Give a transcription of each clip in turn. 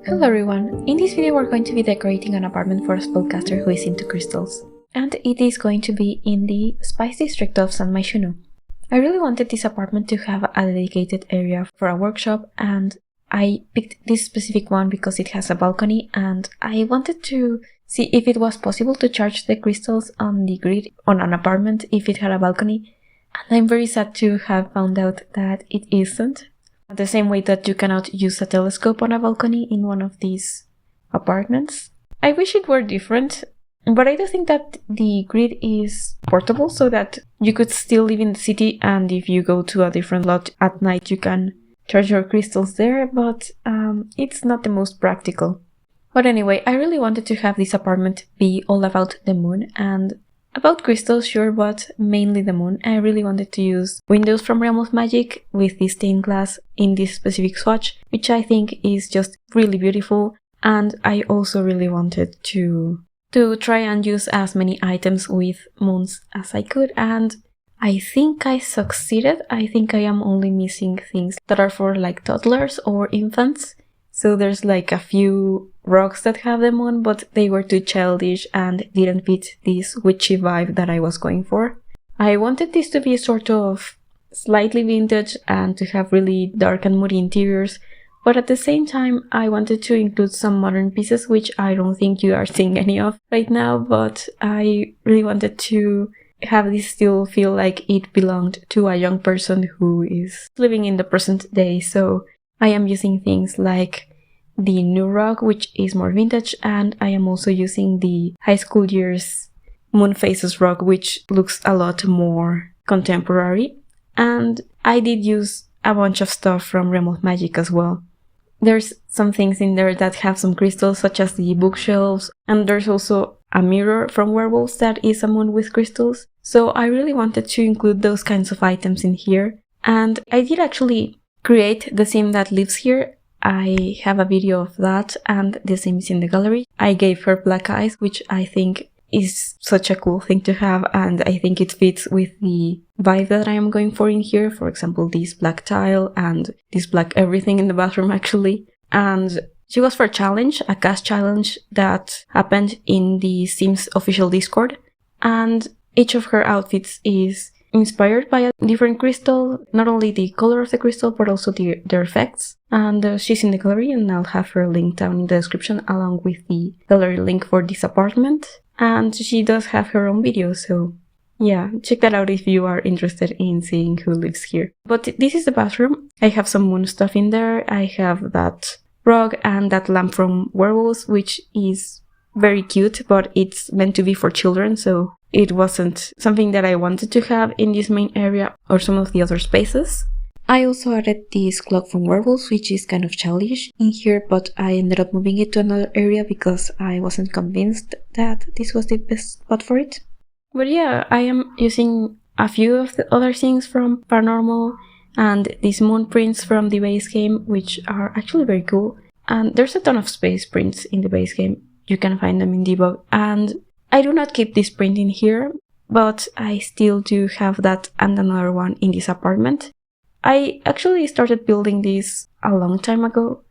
Hello everyone, in this video we're going to be decorating an apartment for a spellcaster who is into crystals. And it is going to be in the Spice District of San Myshuno. I really wanted this apartment to have a dedicated area for a workshop, and I picked this specific one because it has a balcony, and I wanted to see if it was possible to charge the crystals on the grid on an apartment if it had a balcony. And I'm very sad to have found out that it isn't. The same way that you cannot use a telescope on a balcony in one of these apartments. I wish it were different, but I do think that the grid is portable so that you could still live in the city, and if you go to a different lot at night you can charge your crystals there, but it's not the most practical. But anyway, I really wanted to have this apartment be all about the moon and about crystals, sure, but mainly the moon. I really wanted to use windows from Realm of Magic with this stained glass in this specific swatch, which I think is just really beautiful. And I also really wanted to try and use as many items with moons as I could, and I think I succeeded. I think I am only missing things that are for like toddlers or infants. So there's like a few rocks that have them on, but they were too childish and didn't fit this witchy vibe that I was going for. I wanted this to be sort of slightly vintage and to have really dark and moody interiors, but at the same time I wanted to include some modern pieces, which I don't think you are seeing any of right now, but I really wanted to have this still feel like it belonged to a young person who is living in the present day. So I am using things like the new rug, which is more vintage, and I am also using the high school years moon phases rug, which looks a lot more contemporary. And I did use a bunch of stuff from Realm of Magic as well. There's some things in there that have some crystals, such as the bookshelves, and there's also a mirror from Werewolves that is a moon with crystals. So I really wanted to include those kinds of items in here, and I did actually create the sim that lives here. I have a video of that, and the sim is in the gallery. I gave her black eyes, which I think is such a cool thing to have, and I think it fits with the vibe that I am going for in here. For example, this black tile and this black everything in the bathroom actually. And she was for a challenge, a cast challenge that happened in the Sims official Discord, and each of her outfits is inspired by a different crystal, not only the color of the crystal but also their effects. And she's in the gallery, and I'll have her link down in the description along with the gallery link for this apartment. And she does have her own video, so yeah, check that out if you are interested in seeing who lives here. But this is the bathroom. I have some moon stuff in there. I have that rug and that lamp from Werewolves, which is very cute, but it's meant to be for children, so it wasn't something that I wanted to have in this main area or some of the other spaces. I also added this clock from Werewolves, which is kind of childish in here, but I ended up moving it to another area because I wasn't convinced that this was the best spot for it. But yeah, I am using a few of the other things from Paranormal and these moon prints from the base game, which are actually very cool. And there's a ton of space prints in the base game. You can find them in debug, and I do not keep this print in here, but I still do have that and another one in this apartment. I actually started building this a long time ago,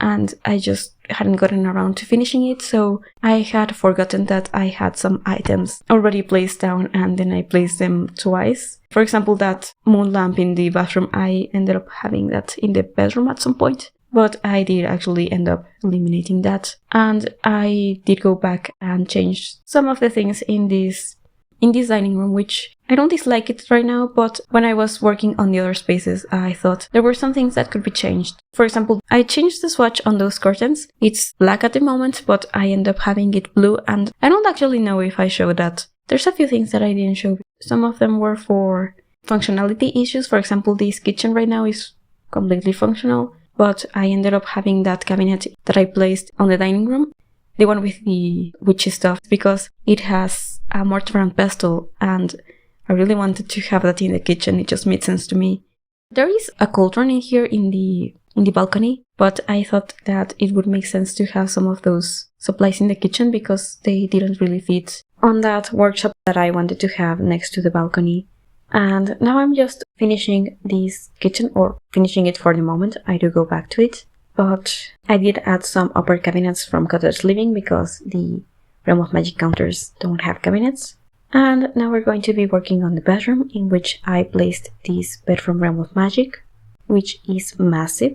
and I just hadn't gotten around to finishing it, so I had forgotten that I had some items already placed down, and then I placed them twice. For example, that moon lamp in the bathroom, I ended up having that in the bedroom at some point. But I did actually end up eliminating that, and I did go back and change some of the things in this dining room, which I don't dislike it right now, but when I was working on the other spaces, I thought there were some things that could be changed. For example, I changed the swatch on those curtains. It's black at the moment, but I end up having it blue, and I don't actually know if I showed that. There's a few things that I didn't show. Some of them were for functionality issues. For example, this kitchen right now is completely functional, but I ended up having that cabinet that I placed on the dining room, the one with the witchy stuff, because it has a mortar and pestle, and I really wanted to have that in the kitchen. It just made sense to me. There is a cauldron in here in the balcony, but I thought that it would make sense to have some of those supplies in the kitchen because they didn't really fit on that workshop that I wanted to have next to the balcony. And now I'm just finishing this kitchen, or finishing it for the moment. I do go back to it. but I did add some upper cabinets from cottage living because the Realm of Magic counters don't have cabinets. And now we're going to be working on the bedroom, in which I placed this bed from Realm of Magic, which is massive.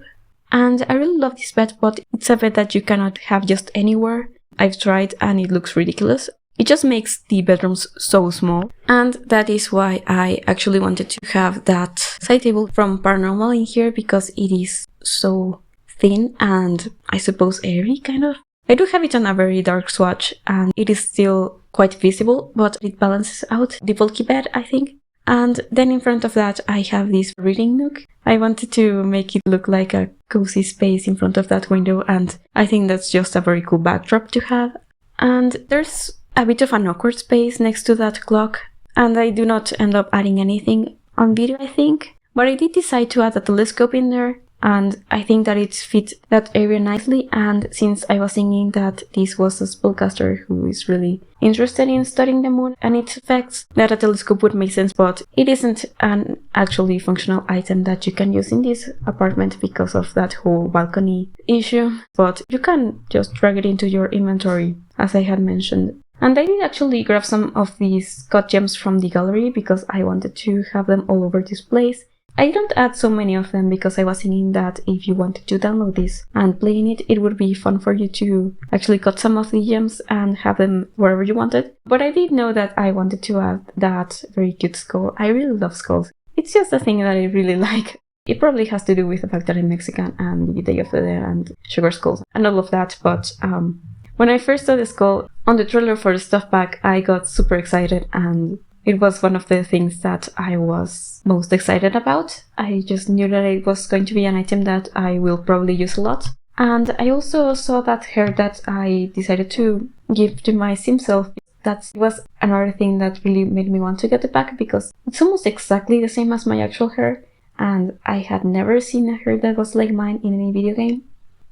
And I really love this bed, but it's a bed that you cannot have just anywhere. I've tried and it looks ridiculous. It just makes the bedrooms so small, and that is why I actually wanted to have that side table from Paranormal in here, because it is so thin and I suppose airy, kind of. I do have it on a very dark swatch and it is still quite visible, but it balances out the bulky bed, I think. And then in front of that I have this reading nook. I wanted to make it look like a cozy space in front of that window, and I think that's just a very cool backdrop to have. And there's a bit of an awkward space next to that clock, and I do not end up adding anything on video, I think. But I did decide to add a telescope in there, and I think that it fit that area nicely. And since I was thinking that this was a spellcaster who is really interested in studying the moon and its effects, that a telescope would make sense, but it isn't an actually functional item that you can use in this apartment because of that whole balcony issue. But you can just drag it into your inventory, as I had mentioned. And I did actually grab some of these cut gems from the gallery because I wanted to have them all over this place. I didn't add so many of them because I was thinking that if you wanted to download this and play in it, it would be fun for you to actually cut some of the gems and have them wherever you wanted. But I did know that I wanted to add that very cute skull. I really love skulls. It's just a thing that I really like. It probably has to do with the fact that I'm Mexican and the Day of the Dead and sugar skulls and all of that, but when I first saw the skull on the trailer for the stuff pack, I got super excited, and it was one of the things that I was most excited about. I just knew that it was going to be an item that I will probably use a lot. And I also saw that hair that I decided to give to my sim self. That was another thing that really made me want to get the pack, because it's almost exactly the same as my actual hair, and I had never seen a hair that was like mine in any video game.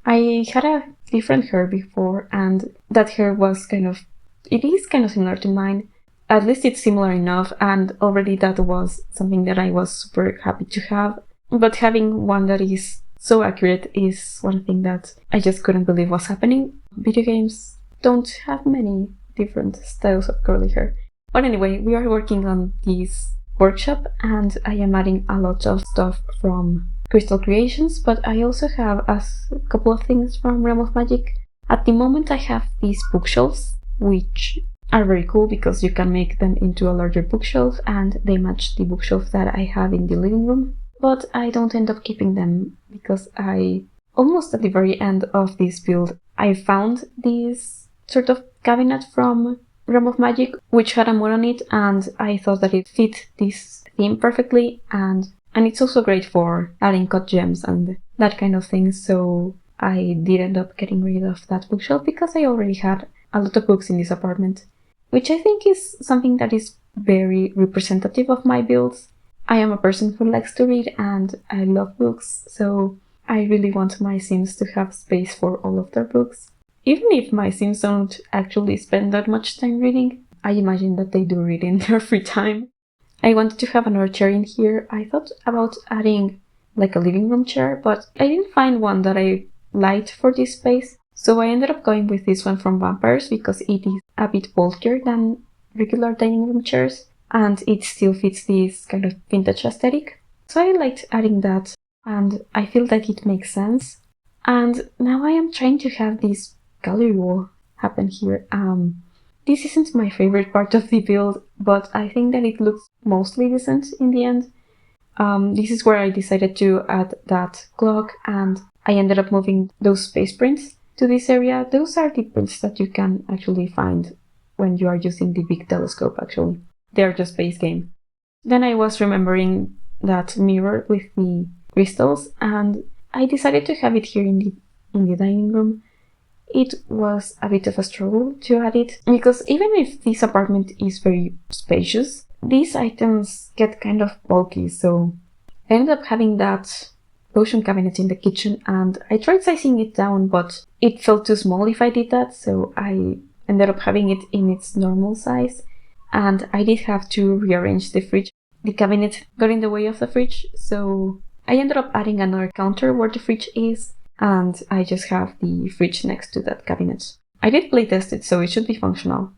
I had a different hair before, and that hair was it is kind of similar to mine. At least it's similar enough, and already that was something that I was super happy to have. But having one that is so accurate is one thing that I just couldn't believe was happening. Video games don't have many different styles of curly hair. But anyway, we are working on this workshop, and I am adding a lot of stuff from Crystal Creations, but I also have a couple of things from Realm of Magic. At the moment I have these bookshelves, which are very cool because you can make them into a larger bookshelf and they match the bookshelf that I have in the living room. But I don't end up keeping them because almost at the very end of this build, I found this sort of cabinet from Realm of Magic which had a moon on it, and I thought that it fit this theme perfectly, and it's also great for adding cut gems and that kind of thing, so I did end up getting rid of that bookshelf because I already had a lot of books in this apartment, which I think is something that is very representative of my builds. I am a person who likes to read and I love books, so I really want my Sims to have space for all of their books. Even if my Sims don't actually spend that much time reading, I imagine that they do read in their free time. I wanted to have another chair in here. I thought about adding like a living room chair, but I didn't find one that I liked for this space. So I ended up going with this one from Vampires because it is a bit bulkier than regular dining room chairs, and it still fits this kind of vintage aesthetic. So I liked adding that, and I feel that it makes sense. And now I am trying to have this gallery wall happen here. This isn't my favorite part of the build, but I think that it looks mostly decent in the end. This is where I decided to add that clock, and I ended up moving those space prints to this area. Those are the prints that you can actually find when you are using the big telescope, actually. They are just base game. Then I was remembering that mirror with the crystals, and I decided to have it here in the dining room. It was a bit of a struggle to add it, because even if this apartment is very spacious, these items get kind of bulky, so I ended up having that potion cabinet in the kitchen, and I tried sizing it down, but it felt too small if I did that, so I ended up having it in its normal size, and I did have to rearrange the fridge. The cabinet got in the way of the fridge, so I ended up adding another counter where the fridge is, and I just have the fridge next to that cabinet. I did playtest it, so it should be functional.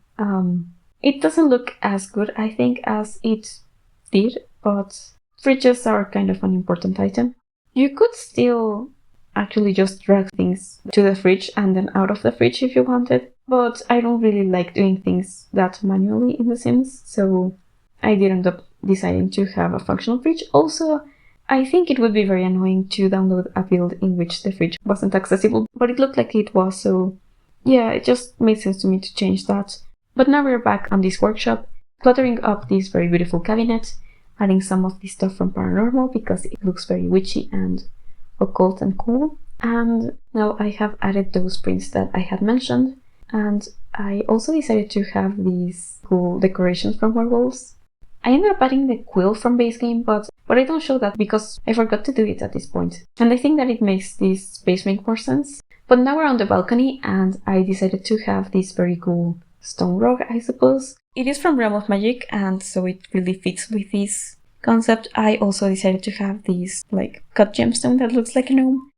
It doesn't look as good, I think, as it did, but fridges are kind of an important item. You could still actually just drag things to the fridge and then out of the fridge if you wanted, but I don't really like doing things that manually in The Sims, so I did end up deciding to have a functional fridge. Also, I think it would be very annoying to download a build in which the fridge wasn't accessible, but it looked like it was, so yeah, it just made sense to me to change that. But now we're back on this workshop, cluttering up this very beautiful cabinet, adding some of the stuff from Paranormal because it looks very witchy and occult and cool. And now I have added those prints that I had mentioned, and I also decided to have these cool decorations from werewolves. I ended up adding the quill from base game, but I don't show that because I forgot to do it at this point. And I think that it makes this space make more sense. But now we're on the balcony, and I decided to have this very cool stone rug, I suppose. It is from Realm of Magic, and so it really fits with this concept. I also decided to have this cut gemstone that looks like a gnome.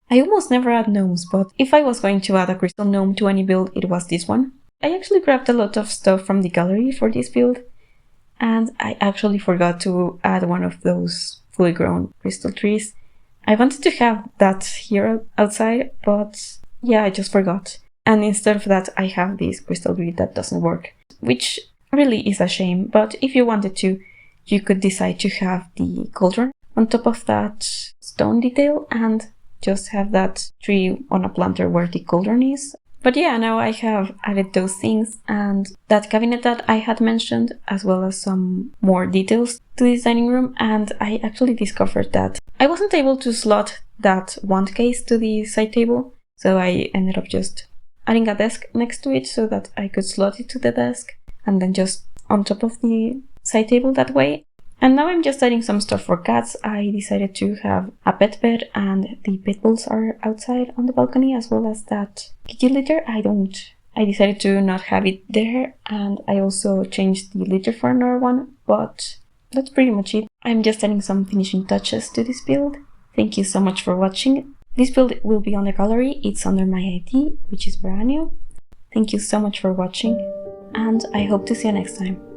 I almost never add gnomes, but if I was going to add a crystal gnome to any build, it was this one. I actually grabbed a lot of stuff from the gallery for this build, and I actually forgot to add one of those fully grown crystal trees. I wanted to have that here outside, but yeah, I just forgot. And instead of that, I have this crystal grid that doesn't work, which really is a shame. But if you wanted to, you could decide to have the cauldron on top of that stone detail and just have that tree on a planter where the cauldron is. But yeah, now I have added those things and that cabinet that I had mentioned, as well as some more details to this dining room. And I actually discovered that I wasn't able to slot that wand case to the side table, so I ended up just adding a desk next to it so that I could slot it to the desk and then just on top of the side table that way. And now I'm just adding some stuff for cats. I decided to have a pet bed, and the pit bulls are outside on the balcony, as well as that kitty litter. I decided to not have it there, and I also changed the litter for another one, but that's pretty much it. I'm just adding some finishing touches to this build. Thank you so much for watching. This build will be on the gallery. It's under my ID, which is brand new. Thank you so much for watching, and I hope to see you next time.